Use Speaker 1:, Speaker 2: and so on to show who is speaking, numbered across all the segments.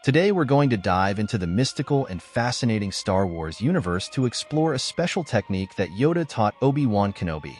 Speaker 1: Today we're going to dive into the mystical and fascinating Star Wars universe to explore a special technique that Yoda taught Obi-Wan Kenobi,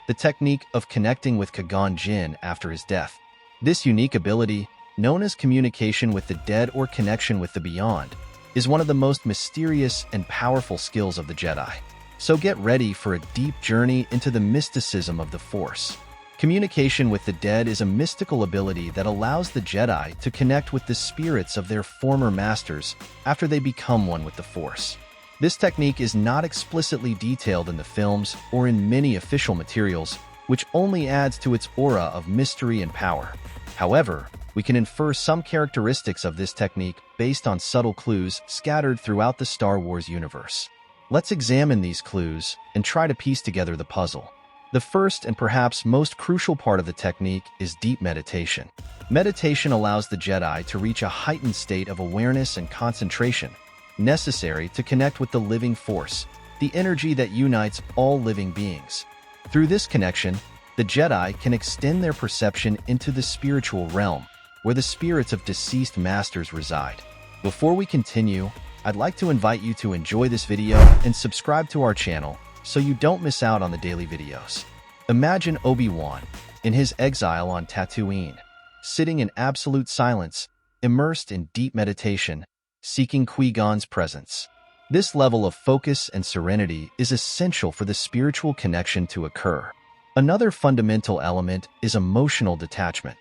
Speaker 1: the technique of connecting with Qui-Gon Jinn after his death. This unique ability, known as communication with the dead or connection with the beyond, is one of the most mysterious and powerful skills of the Jedi. So get ready for a deep journey into the mysticism of the Force. Communication with the dead is a mystical ability that allows the Jedi to connect with the spirits of their former masters after they become one with the Force. This technique is not explicitly detailed in the films or in many official materials, which only adds to its aura of mystery and power. However, we can infer some characteristics of this technique based on subtle clues scattered throughout the Star Wars universe. Let's examine these clues and try to piece together the puzzle. The first and perhaps most crucial part of the technique is deep meditation. Meditation allows the Jedi to reach a heightened state of awareness and concentration, necessary to connect with the living Force, the energy that unites all living beings. Through this connection, the Jedi can extend their perception into the spiritual realm, where the spirits of deceased masters reside. Before we continue, I'd like to invite you to enjoy this video and subscribe to our channel so you don't miss out on the daily videos. Imagine Obi-Wan, in his exile on Tatooine, sitting in absolute silence, immersed in deep meditation, seeking Qui-Gon's presence. This level of focus and serenity is essential for the spiritual connection to occur. Another fundamental element is emotional detachment.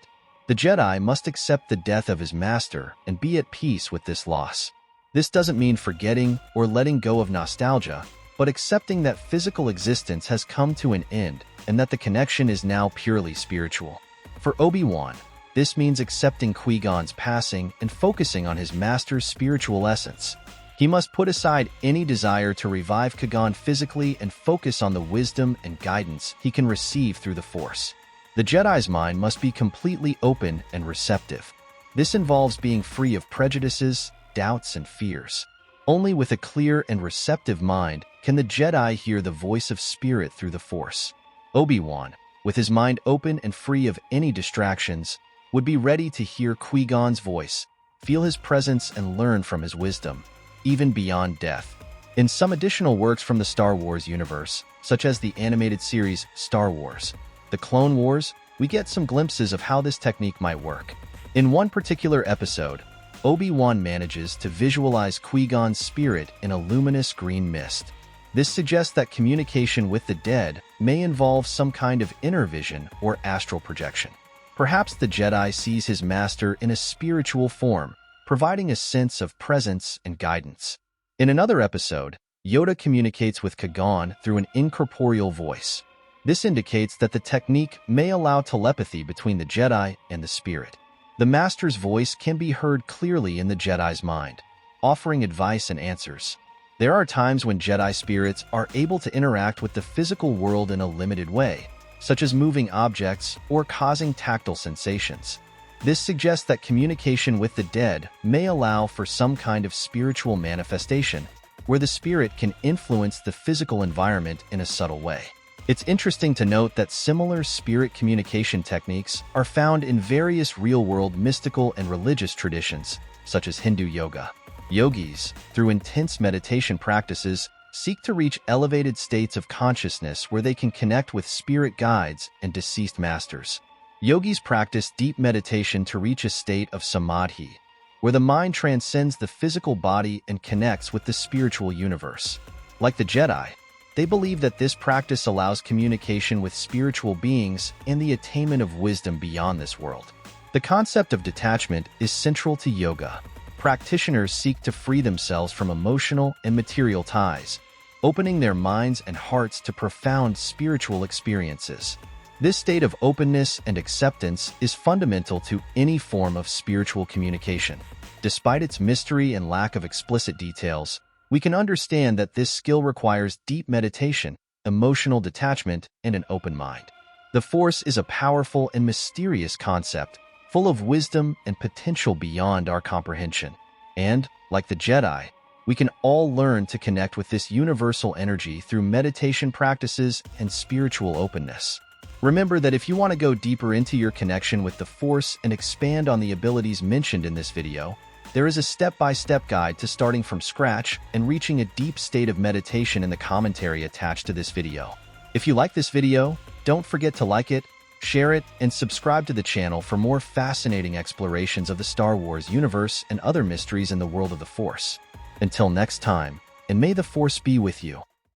Speaker 1: The Jedi must accept the death of his master and be at peace with this loss. This doesn't mean forgetting or letting go of nostalgia, but accepting that physical existence has come to an end and that the connection is now purely spiritual. For Obi-Wan, this means accepting Qui-Gon's passing and focusing on his master's spiritual essence. He must put aside any desire to revive Qui-Gon physically and focus on the wisdom and guidance he can receive through the Force. The Jedi's mind must be completely open and receptive. This involves being free of prejudices, doubts, and fears. Only with a clear and receptive mind can the Jedi hear the voice of spirit through the Force. Obi-Wan, with his mind open and free of any distractions, would be ready to hear Qui-Gon's voice, feel his presence, and learn from his wisdom, even beyond death. In some additional works from the Star Wars universe, such as the animated series Star Wars, The Clone Wars, we get some glimpses of how this technique might work. In one particular episode, Obi-Wan manages to visualize Qui-Gon's spirit in a luminous green mist. This suggests that communication with the dead may involve some kind of inner vision or astral projection. Perhaps the Jedi sees his master in a spiritual form, providing a sense of presence and guidance. In another episode, Yoda communicates with Qui-Gon through an incorporeal voice. This indicates that the technique may allow telepathy between the Jedi and the spirit. The Master's voice can be heard clearly in the Jedi's mind, offering advice and answers. There are times when Jedi spirits are able to interact with the physical world in a limited way, such as moving objects or causing tactile sensations. This suggests that communication with the dead may allow for some kind of spiritual manifestation, where the spirit can influence the physical environment in a subtle way. It's interesting to note that similar spirit communication techniques are found in various real-world mystical and religious traditions, such as Hindu yoga. Yogis, through intense meditation practices, seek to reach elevated states of consciousness where they can connect with spirit guides and deceased masters. Yogis practice deep meditation to reach a state of samadhi, where the mind transcends the physical body and connects with the spiritual universe. Like the Jedi, they believe that this practice allows communication with spiritual beings and the attainment of wisdom beyond this world. The concept of detachment is central to yoga. Practitioners seek to free themselves from emotional and material ties, opening their minds and hearts to profound spiritual experiences. This state of openness and acceptance is fundamental to any form of spiritual communication. Despite its mystery and lack of explicit details, we can understand that this skill requires deep meditation, emotional detachment, and an open mind. The Force is a powerful and mysterious concept, full of wisdom and potential beyond our comprehension. And, like the Jedi, we can all learn to connect with this universal energy through meditation practices and spiritual openness. Remember that if you want to go deeper into your connection with the Force and expand on the abilities mentioned in this video, There is a step-by-step guide to starting from scratch and reaching a deep state of meditation in the commentary attached to this video. If you like this video, don't forget to like it, share it, and subscribe to the channel for more fascinating explorations of the Star Wars universe and other mysteries in the world of the Force. Until next time, and may the Force be with you.